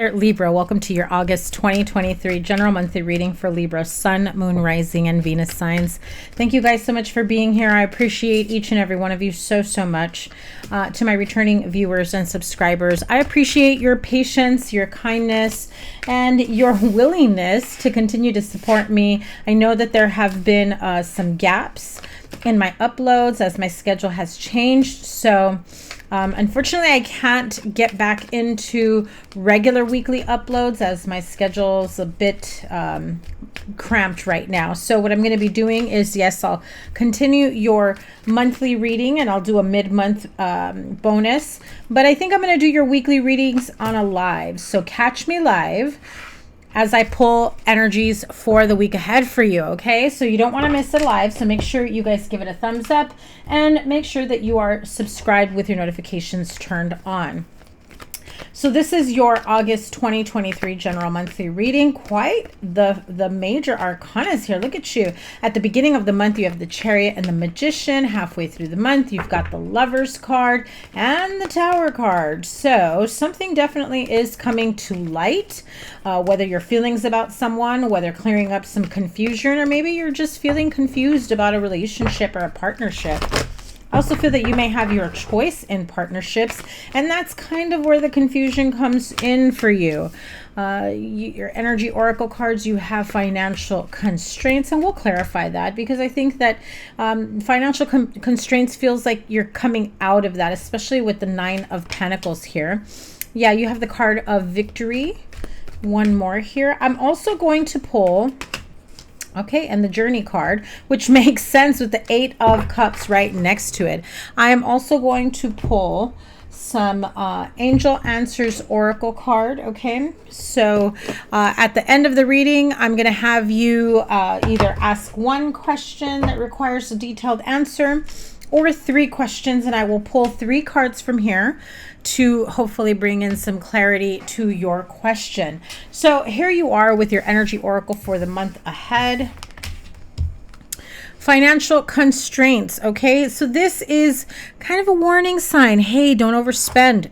Libra, welcome to your August 2023 general monthly reading for Libra, Sun, Moon, Rising, and Venus signs. Thank you guys so much for being here. I appreciate each and every one of you so much. To my returning viewers and subscribers, I appreciate your patience, your kindness, and your willingness to continue to support me. I know that there have been some gaps in my uploads as my schedule has changed, so unfortunately, I can't get back into regular weekly uploads as my schedule's a bit cramped right now. So what I'm going to be doing is, yes, I'll continue your monthly reading and I'll do a mid-month bonus. But I think I'm going to do your weekly readings on a live. So catch me live as I pull energies for the week ahead for you, okay? So you don't want to miss it live, so make sure you guys give it a thumbs up and make sure that you are subscribed with your notifications turned on. So this is your August 2023 general monthly reading. Quite the major arcanas here. Look at you. At the beginning of the month, you have the Chariot and the Magician. Halfway through the month, you've got the Lovers card and the Tower card. So something definitely is coming to light, whether your feelings about someone, whether clearing up some confusion, or maybe you're just feeling confused about a relationship or a partnership. I also feel that you may have your choice in partnerships, and that's kind of where the confusion comes in for you. Your energy oracle cards, you have financial constraints, and we'll clarify that because I think that financial constraints feels like you're coming out of that, especially with the Nine of Pentacles here. Yeah, you have the card of victory. One more here. I'm also going to pull... Okay, and the Journey card, which makes sense with the Eight of Cups right next to it. I am also going to pull some Angel Answers Oracle card, okay? So at the end of the reading, I'm going to have you either ask one question that requires a detailed answer or three questions, and I will pull three cards from here to hopefully bring in some clarity to your question. So here you are with your energy oracle for the month ahead. Financial constraints, okay? So this is kind of a warning sign. Hey, don't overspend.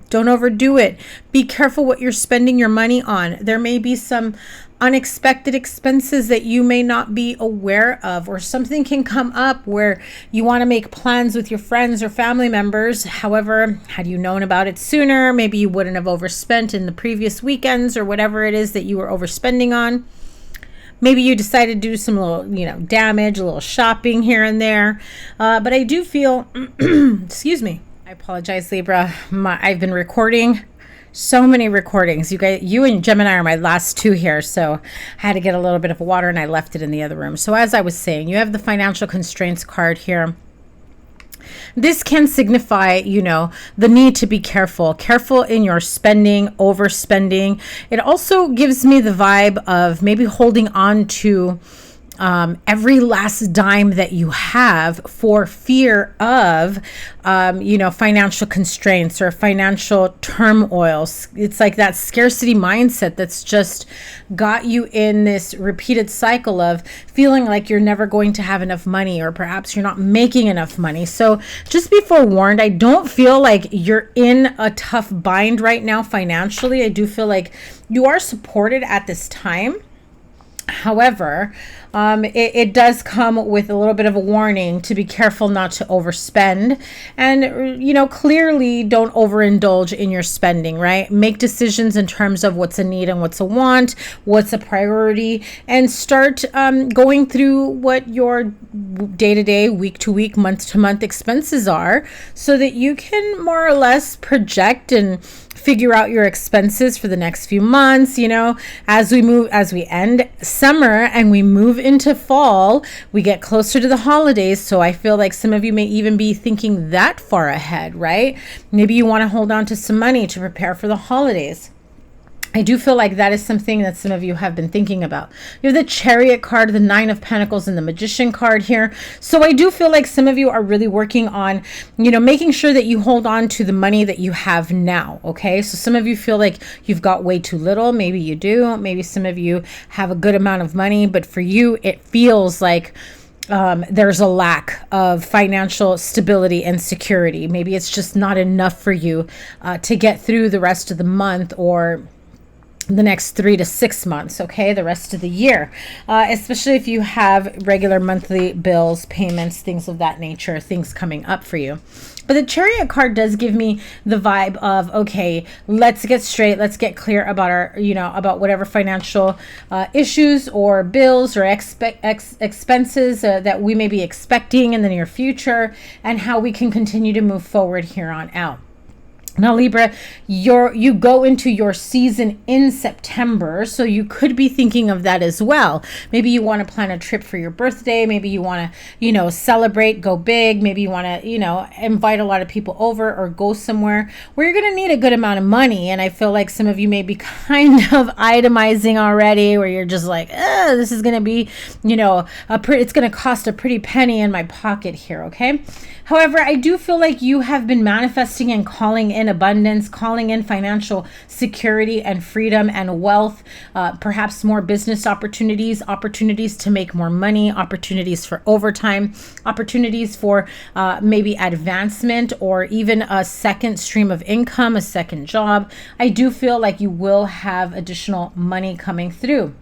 Don't overdo it. Be careful what you're spending your money on. There may be some unexpected expenses that you may not be aware of, or something can come up where you want to make plans with your friends or family members. However, had you known about it sooner, maybe you wouldn't have overspent in the previous weekends or whatever it is that you were overspending on. Maybe you decided to do some little, damage, a little shopping here and there. But I do feel, excuse me, I apologize, Libra. I've been recording so many recordings. You and Gemini are my last two here, so I had to get a little bit of water and I left it in the other room. So as I was saying, you have the financial constraints card here. This can signify, the need to be careful in your spending, overspending. It also gives me the vibe of maybe holding on to every last dime that you have for fear of, financial constraints or financial turmoil. It's like that scarcity mindset that's just got you in this repeated cycle of feeling like you're never going to have enough money, or perhaps you're not making enough money. So just be forewarned. I don't feel like you're in a tough bind right now financially. I do feel like you are supported at this time. However, it does come with a little bit of a warning to be careful not to overspend, and, clearly don't overindulge in your spending, right? Make decisions in terms of what's a need and what's a want, what's a priority, and start going through what your day-to-day, week-to-week, month-to-month expenses are so that you can more or less project and figure out your expenses for the next few months. As we end summer and we move into fall, we get closer to the holidays. So I feel like some of you may even be thinking that far ahead, right? Maybe you want to hold on to some money to prepare for the holidays. I do feel like that is something that some of you have been thinking about. You have the Chariot card, the Nine of Pentacles, and the Magician card here. So I do feel like some of you are really working on, making sure that you hold on to the money that you have now, okay? So some of you feel like you've got way too little. Maybe you do. Maybe some of you have a good amount of money, but for you, it feels like there's a lack of financial stability and security. Maybe it's just not enough for you to get through the rest of the month, or the next 3 to 6 months, okay, the rest of the year, especially if you have regular monthly bills, payments, things of that nature, things coming up for you. But the Chariot card does give me the vibe of, okay, let's get straight, let's get clear about our, about whatever financial issues or bills or expenses that we may be expecting in the near future, and how we can continue to move forward here on out. Now, Libra, you go into your season in September, so you could be thinking of that as well. Maybe you want to plan a trip for your birthday. Maybe you want to, celebrate, go big. Maybe you want to, invite a lot of people over or go somewhere where you're going to need a good amount of money. And I feel like some of you may be kind of itemizing already, where you're just like, this is going to be, it's going to cost a pretty penny in my pocket here, okay? However, I do feel like you have been manifesting and calling in abundance, calling in financial security and freedom and wealth, perhaps more business opportunities to make more money, opportunities for overtime, opportunities for maybe advancement, or even a second stream of income, a second job. I do feel like you will have additional money coming through.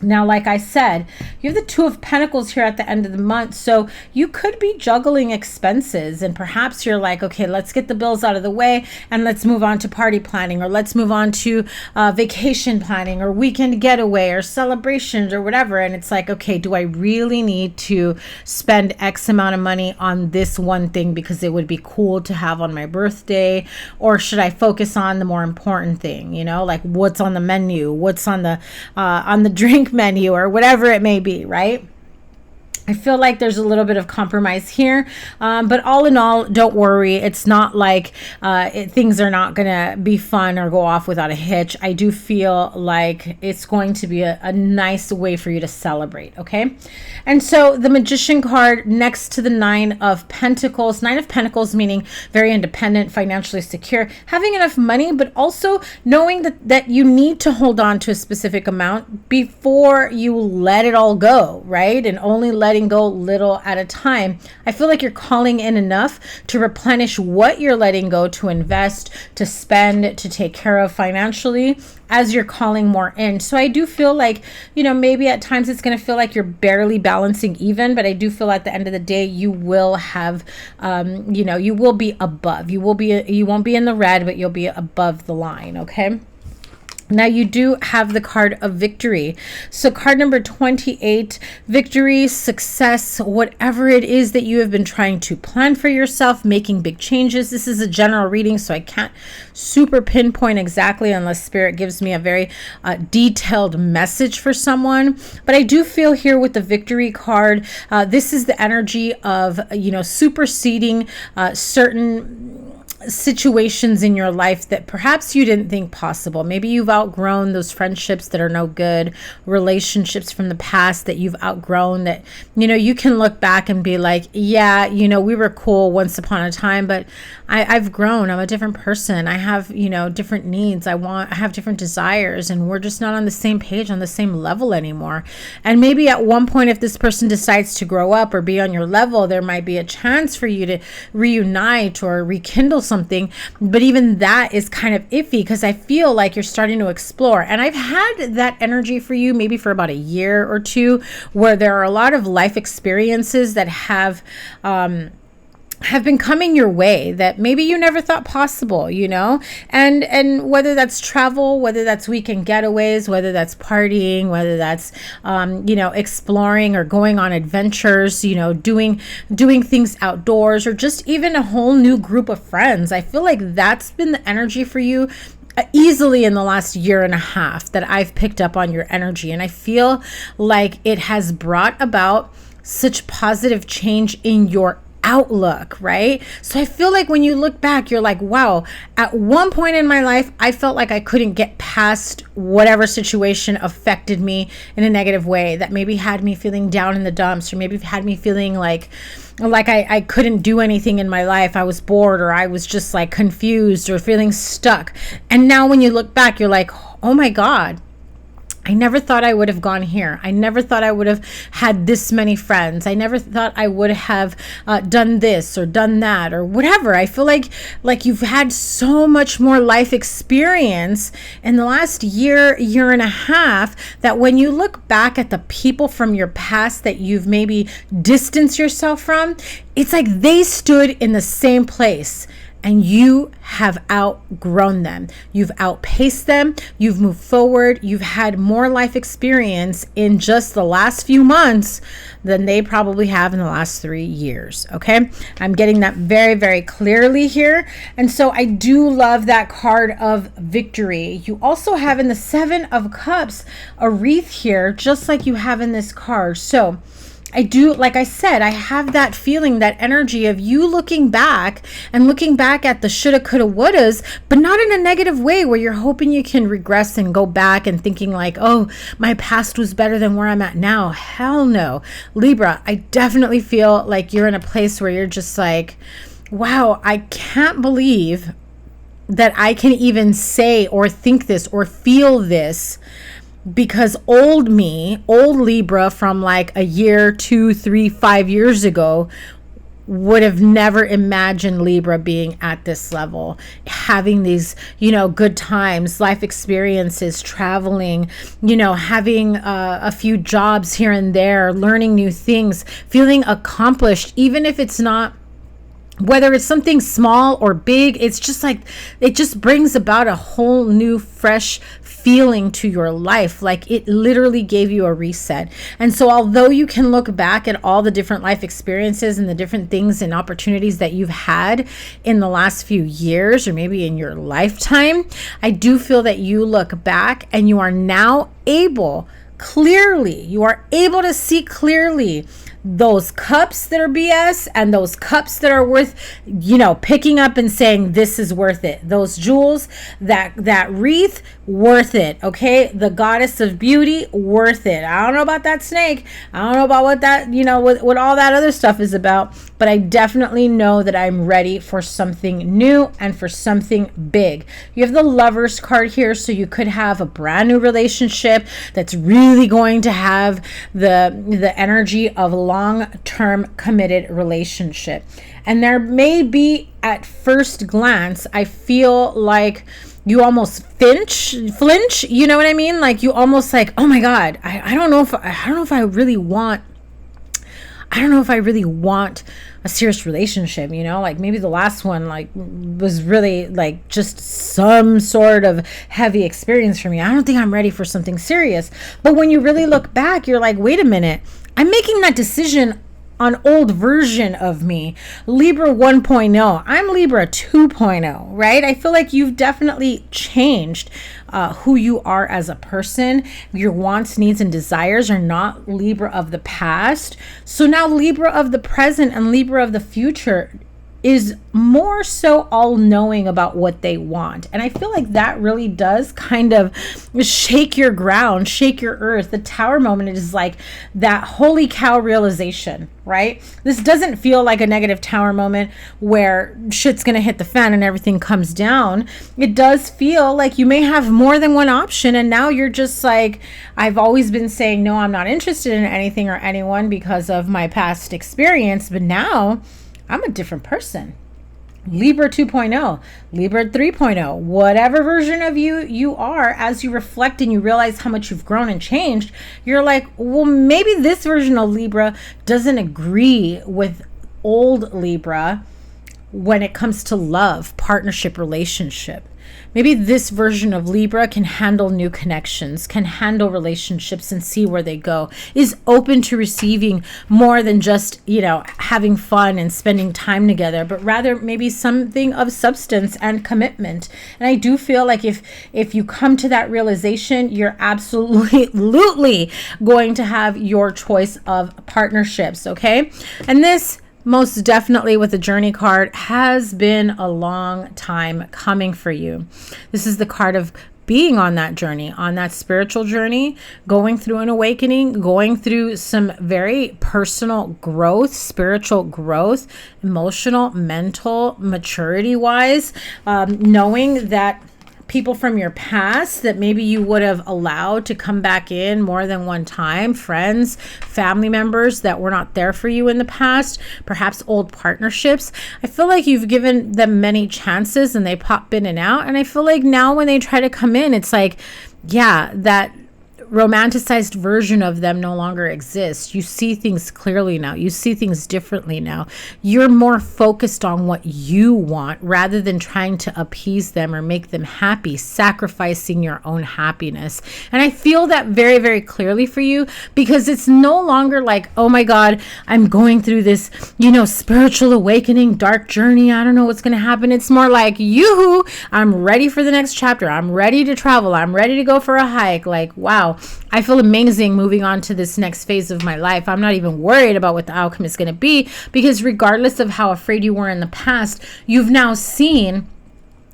Now, like I said, you have the Two of Pentacles here at the end of the month. So you could be juggling expenses, and perhaps you're like, okay, let's get the bills out of the way and let's move on to party planning, or let's move on to vacation planning, or weekend getaway, or celebrations, or whatever. And it's like, okay, do I really need to spend X amount of money on this one thing because it would be cool to have on my birthday? Or should I focus on the more important thing, like what's on the menu, what's on the drink menu, or whatever it may be, right? I feel like there's a little bit of compromise here, but all in all, don't worry. It's not like things are not going to be fun or go off without a hitch. I do feel like it's going to be a nice way for you to celebrate, okay? And so the Magician card next to the Nine of Pentacles meaning very independent, financially secure, having enough money, but also knowing that you need to hold on to a specific amount before you let it all go, right? And only letting go little at a time. I feel like you're calling in enough to replenish what you're letting go, to invest, to spend, to take care of financially, as you're calling more in. So I do feel like, maybe at times it's going to feel like you're barely balancing even, but I do feel at the end of the day, you will have, you will be above. You won't be in the red, but you'll be above the line, okay? Now you do have the card of victory. So card number 28, victory, success, whatever it is that you have been trying to plan for yourself, making big changes. This is a general reading, so I can't super pinpoint exactly unless Spirit gives me a very detailed message for someone. But I do feel here with the victory card, this is the energy of, superseding certain situations in your life that perhaps you didn't think possible. Maybe you've outgrown those friendships that are no good, relationships from the past that you've outgrown, that, you can look back and be like, yeah, we were cool once upon a time, but I've grown. I'm a different person. I have, different needs. I have different desires, and we're just not on the same page, on the same level anymore. And maybe at one point, if this person decides to grow up or be on your level, there might be a chance for you to reunite or rekindle something. But even that is kind of iffy, because I feel like you're starting to explore. And I've had that energy for you maybe for about a year or two, where there are a lot of life experiences that have been coming your way that maybe you never thought possible, and whether that's travel, whether that's weekend getaways, whether that's partying, whether that's, exploring or going on adventures, doing things outdoors, or just even a whole new group of friends. I feel like that's been the energy for you easily in the last year and a half that I've picked up on your energy. And I feel like it has brought about such positive change in your outlook, right? So I feel like when you look back, you're like, wow, at one point in my life, I felt like I couldn't get past whatever situation affected me in a negative way, that maybe had me feeling down in the dumps, or maybe had me feeling like I couldn't do anything in my life. I was bored, or I was just like confused or feeling stuck. And now when you look back, you're like, oh my God, I never thought I would have gone here. I never thought I would have had this many friends. I never thought I would have done this or done that or whatever. I feel like you've had so much more life experience in the last year, year and a half, that when you look back at the people from your past that you've maybe distanced yourself from, it's like they stood in the same place. And you have outgrown them. You've outpaced them. You've moved forward. You've had more life experience in just the last few months than they probably have in the last 3 years. Okay. I'm getting that very, very clearly here. And so I do love that card of victory. You also have in the 7 of Cups, a wreath here, just like you have in this card. So I do, like I said, I have that feeling, that energy of you looking back and looking back at the shoulda, coulda, wouldas, but not in a negative way where you're hoping you can regress and go back and thinking like, oh, my past was better than where I'm at now. Hell no. Libra, I definitely feel like you're in a place where you're just like, wow, I can't believe that I can even say or think this or feel this. Because old me, old Libra from like a year, 2, 3, 5 years ago would have never imagined Libra being at this level, having these, good times, life experiences, traveling, having a few jobs here and there, learning new things, feeling accomplished, even if it's not, whether it's something small or big, it's just like, it just brings about a whole new, fresh feeling to your life. Like it literally gave you a reset. And so although you can look back at all the different life experiences and the different things and opportunities that you've had in the last few years or maybe in your lifetime, I do feel that you look back and you are now able to see clearly those cups that are BS and those cups that are worth, picking up and saying, this is worth it. Those jewels, that wreath, worth it. Okay. The goddess of beauty, worth it. I don't know about that snake. I don't know about what that, what all that other stuff is about, but I definitely know that I'm ready for something new and for something big. You have the Lovers card here. So you could have a brand new relationship that's really going to have the energy of long-term committed relationship. And there may be, at first glance, I feel like you almost flinch, you know what I mean? Like you almost like, oh my God, I don't know if I really want a serious relationship, like maybe the last one like was really like just some sort of heavy experience for me. I don't think I'm ready for something serious. But when you really look back, you're like, wait a minute, I'm making that decision on old version of me, Libra 1.0. I'm Libra 2.0, right? I feel like you've definitely changed who you are as a person. Your wants, needs, and desires are not Libra of the past. So now Libra of the present and Libra of the future is more so all-knowing about what they want. And I feel like that really does kind of shake your ground, shake your earth. The Tower moment is like that holy cow realization, right? This doesn't feel like a negative Tower moment where shit's gonna hit the fan and everything comes down. It does feel like you may have more than one option, and now you're just like, I've always been saying, no, I'm not interested in anything or anyone because of my past experience, but now I'm a different person. Libra 2.0, Libra 3.0, whatever version of you are, as you reflect and you realize how much you've grown and changed, you're like, well, maybe this version of Libra doesn't agree with old Libra when it comes to love, partnership, relationship. Maybe this version of Libra can handle new connections, can handle relationships and see where they go, is open to receiving more than just, having fun and spending time together, but rather maybe something of substance and commitment. And I do feel like if you come to that realization, you're absolutely going to have your choice of partnerships, okay? And this, most definitely with the Journey card, has been a long time coming for you. This is the card of being on that journey, on that spiritual journey, going through an awakening, going through some very personal growth, spiritual growth, emotional, mental, maturity wise, knowing that people from your past that maybe you would have allowed to come back in more than one time, friends, family members that were not there for you in the past, perhaps old partnerships. I feel like you've given them many chances and they pop in and out. And I feel like now when they try to come in, it's like, yeah, that romanticized version of them no longer exists. You see things clearly now. You see things differently now. You're more focused on what you want rather than trying to appease them or make them happy, sacrificing your own happiness. And I feel that very, very clearly for you, because it's no longer like, oh my God, I'm going through this, spiritual awakening, dark journey. I don't know what's going to happen. It's more like, yoo-hoo, I'm ready for the next chapter. I'm ready to travel. I'm ready to go for a hike. Like, wow. I feel amazing moving on to this next phase of my life. I'm not even worried about what the outcome is going to be, because regardless of how afraid you were in the past, you've now seen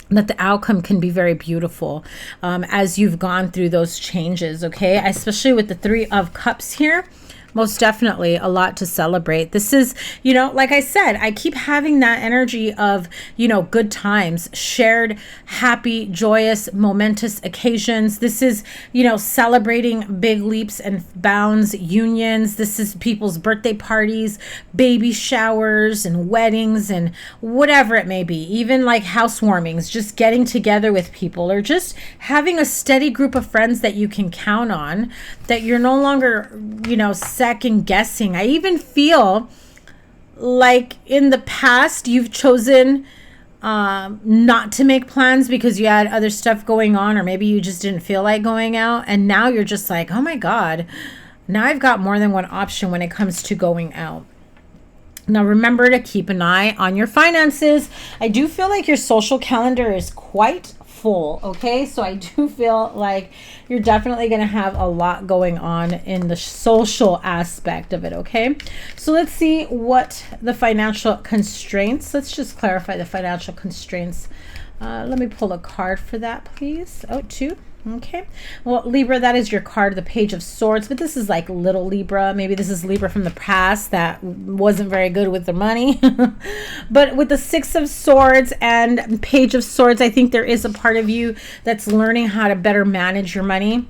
that the outcome can be very beautiful as you've gone through those changes, okay? Especially with the 3 of Cups here. Most definitely a lot to celebrate. This is, like I said, I keep having that energy of, good times, shared, happy, joyous, momentous occasions. This is, celebrating big leaps and bounds, unions. This is people's birthday parties, baby showers and weddings and whatever it may be. Even like housewarmings, just getting together with people, or just having a steady group of friends that you can count on, that you're no longer, second guessing. I even feel like in the past you've chosen not to make plans because you had other stuff going on, or maybe you just didn't feel like going out, and now you're just like, oh my God, now I've got more than one option when it comes to going out. Now remember to keep an eye on your finances. I do feel like your social calendar is quite full, okay? So I do feel like you're definitely going to have a lot going on in the social aspect of it, okay? So let's see what the financial constraints, let's just clarify the financial constraints. Let me pull a card for that, please. Oh, 2. Okay. Well, Libra, that is your card, the Page of Swords, but this is like little Libra. Maybe this is Libra from the past that wasn't very good with the money. But with the 6 of Swords and Page of Swords, I think there is a part of you that's learning how to better manage your money.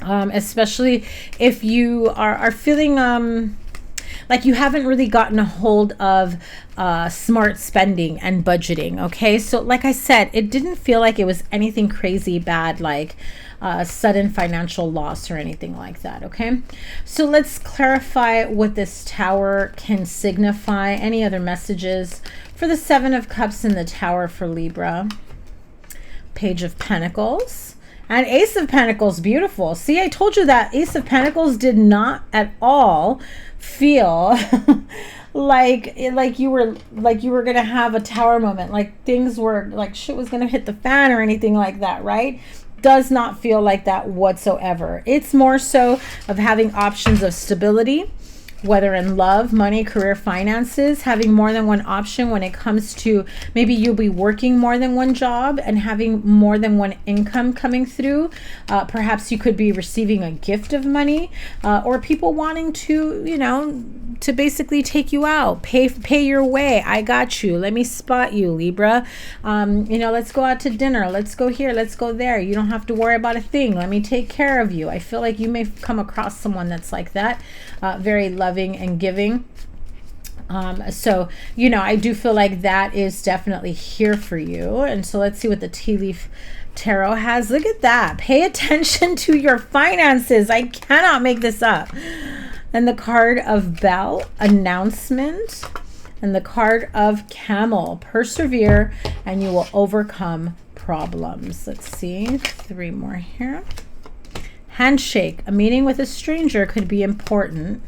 Especially if you are feeling like you haven't really gotten a hold of smart spending and budgeting, okay? So like I said, it didn't feel like it was anything crazy bad, like sudden financial loss or anything like that, okay? So let's clarify what this Tower can signify. Any other messages for the 7 of Cups and the Tower for Libra? Page of Pentacles. And Ace of Pentacles, beautiful. See, I told you that Ace of Pentacles did not at all feel like you were gonna have a Tower moment, like things were like shit was gonna hit the fan or anything like that, right? Does not feel like that whatsoever. It's more so of having options of stability, whether in love, money, career, finances, having more than one option when it comes to maybe you'll be working more than one job and having more than one income coming through. Perhaps you could be receiving a gift of money, or people wanting to, to basically take you out, pay your way. I got you. Let me spot you, Libra. Let's go out to dinner. Let's go here. Let's go there. You don't have to worry about a thing. Let me take care of you. I feel like you may come across someone that's like that, very loving and giving. So, I do feel like that is definitely here for you. And so let's see what the Tea Leaf Tarot has. Look at that. Pay attention to your finances. I cannot make this up. And the card of Bell, announcement. And the card of Camel, persevere and you will overcome problems. Let's see. 3 more here. Handshake. A meeting with a stranger could be important.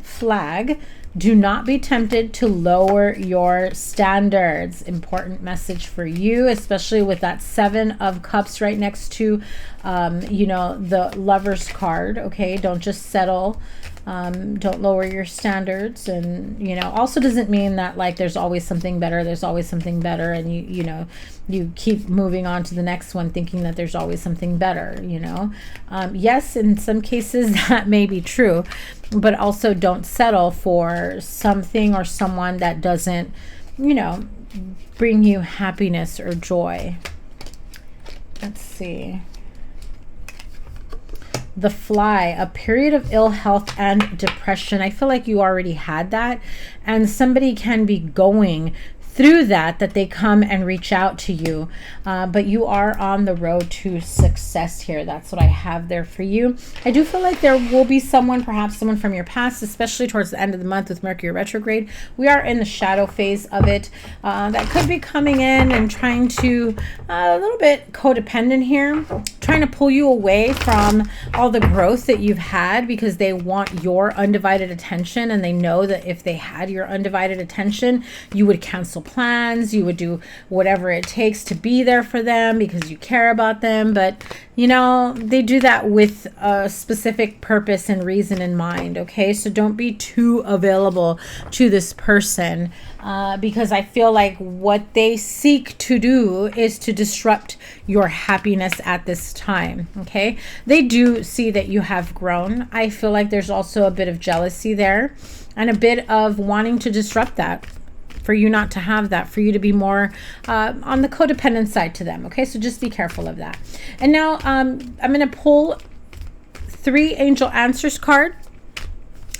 Flag. Do not be tempted to lower your standards. Important message for you, especially with that 7 of Cups right next to, the Lover's card. Okay, don't just settle. Don't lower your standards. And, also doesn't mean that like there's always something better. There's always something better. And you keep moving on to the next one thinking that there's always something better, Yes, in some cases that may be true, but also don't settle for something or someone that doesn't you know, bring you happiness or joy. Let's see. The Fly, a period of ill health and depression. I feel like you already had that, and somebody can be going through that they come and reach out to you, but you are on the road to success here. That's what I have there for you. I do feel like there will be someone, perhaps someone from your past, especially towards the end of the month with Mercury retrograde. We are in the shadow phase of it, that could be coming in and trying to a little bit codependent here, trying to pull you away from all the growth that you've had, because they want your undivided attention, and they know that if they had your undivided attention, you would cancel plans, you would do whatever it takes to be there for them because you care about them. But you know, they do that with a specific purpose and reason in mind. Okay, so don't be too available to this person, because I feel like what they seek to do is to disrupt your happiness at this time. Okay, they do see that you have grown. I feel like there's also a bit of jealousy there and a bit of wanting to disrupt that, for you not to have that, for you to be more on the codependent side to them. Okay, so just be careful of that. And now I'm going to pull 3 angel answers card.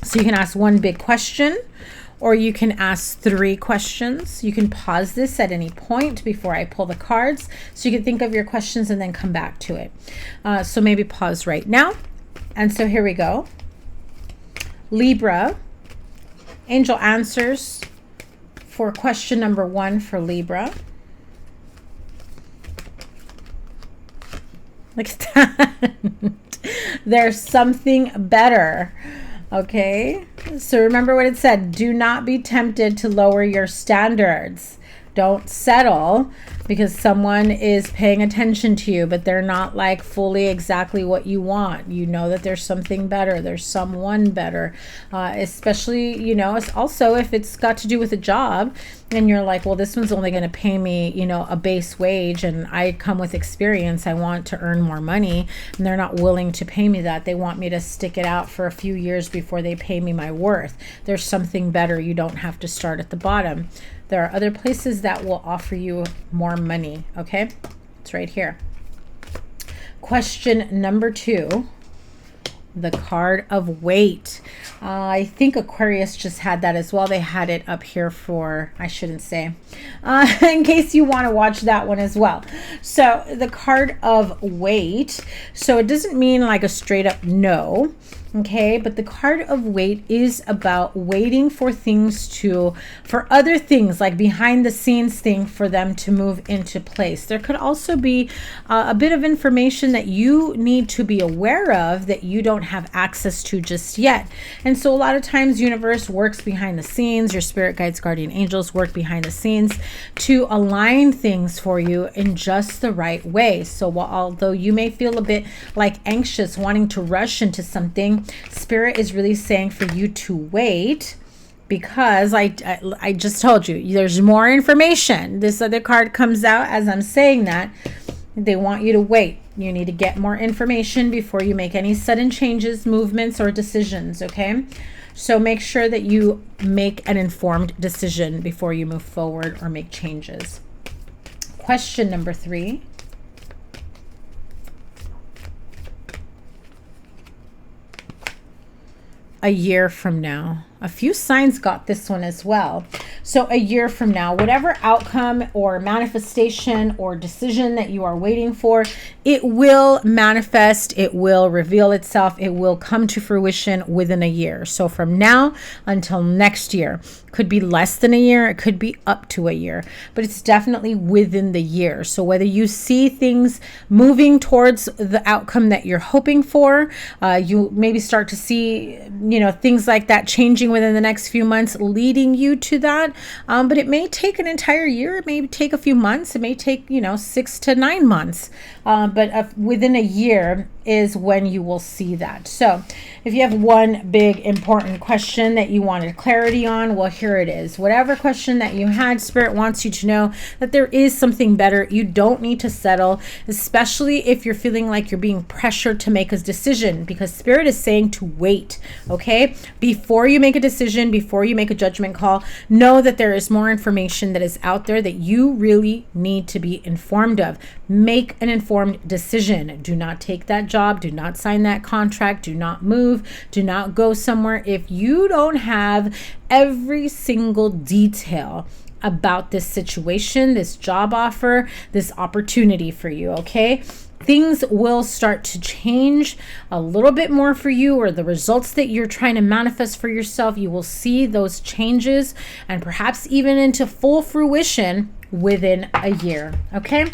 So you can ask one big question, or you can ask 3 questions. You can pause this at any point before I pull the cards, so you can think of your questions and then come back to it. So maybe pause right now. And so here we go. Libra, angel answers for question number 1 for Libra. Look at that. There's something better. Okay, so remember what it said. Do not be tempted to lower your standards. Don't settle because someone is paying attention to you, but they're not like fully exactly what you want. You know that there's something better. There's someone better, especially, you know, it's also if it's got to do with a job and you're like, well, this one's only going to pay me, you know, a base wage, and I come with experience. I want to earn more money, and they're not willing to pay me that. They want me to stick it out for a few years before they pay me my worth. There's something better. You don't have to start at the bottom. There are other places that will offer you more money. Okay, it's right here. Question number 2, the card of weight. I think Aquarius just had that as well. They had it up here for, I shouldn't say, in case you want to watch that one as well. So the card of weight. So it doesn't mean like a straight up no. Okay, but the card of weight is about waiting for for other things like behind the scenes thing for them to move into place. There could also be a bit of information that you need to be aware of that you don't have access to just yet. And so a lot of times universe works behind the scenes. Your spirit guides, guardian angels work behind the scenes to align things for you in just the right way. So although you may feel a bit like anxious, wanting to rush into something, Spirit is really saying for you to wait, because I just told you there's more information. This other card comes out as I'm saying that. They want you to wait. You need to get more information before you make any sudden changes, movements, or decisions. Okay, so make sure that you make an informed decision before you move forward or make changes. Question number 3. A year from now. A few signs got this one as well. So a year from now, whatever outcome or manifestation or decision that you are waiting for, it will manifest, it will reveal itself, it will come to fruition within a year. So from now until next year. Could be less than a year, it could be up to a year, but it's definitely within the year. So whether you see things moving towards the outcome that you're hoping for, you maybe start to see, you know, things like that changing within the next few months, leading you to that. But it may take an entire year. It may take a few months. It may take, 6 to 9 months. But within a year, is when you will see that. So if you have one big important question that you wanted clarity on, well, here it is. Whatever question that you had, Spirit wants you to know that there is something better. You don't need to settle, especially if you're feeling like you're being pressured to make a decision, because Spirit is saying to wait, okay? Before you make a decision, before you make a judgment call, know that there is more information that is out there that you really need to be informed of. Make an informed decision. Do not take that job. Do not sign that contract. Do not move. Do not go somewhere if you don't have every single detail about this situation, this job offer, this opportunity for you, okay? Things will start to change a little bit more for you, or the results that you're trying to manifest for yourself, you will see those changes and perhaps even into full fruition within a year. Okay,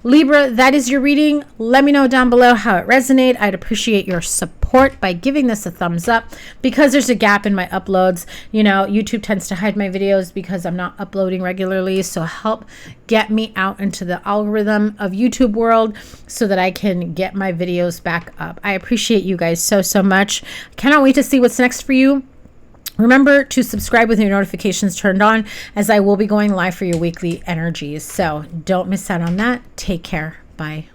Libra, that is your reading. Let me know down below how it resonated. I'd appreciate your support by giving this a thumbs up, because there's a gap in my uploads. You know, YouTube tends to hide my videos because I'm not uploading regularly, so help get me out into the algorithm of YouTube world so that I can get my videos back up. I appreciate you guys so much. I cannot wait to see what's next for you. Remember to subscribe with your notifications turned on, as I will be going live for your weekly energies. So don't miss out on that. Take care. Bye.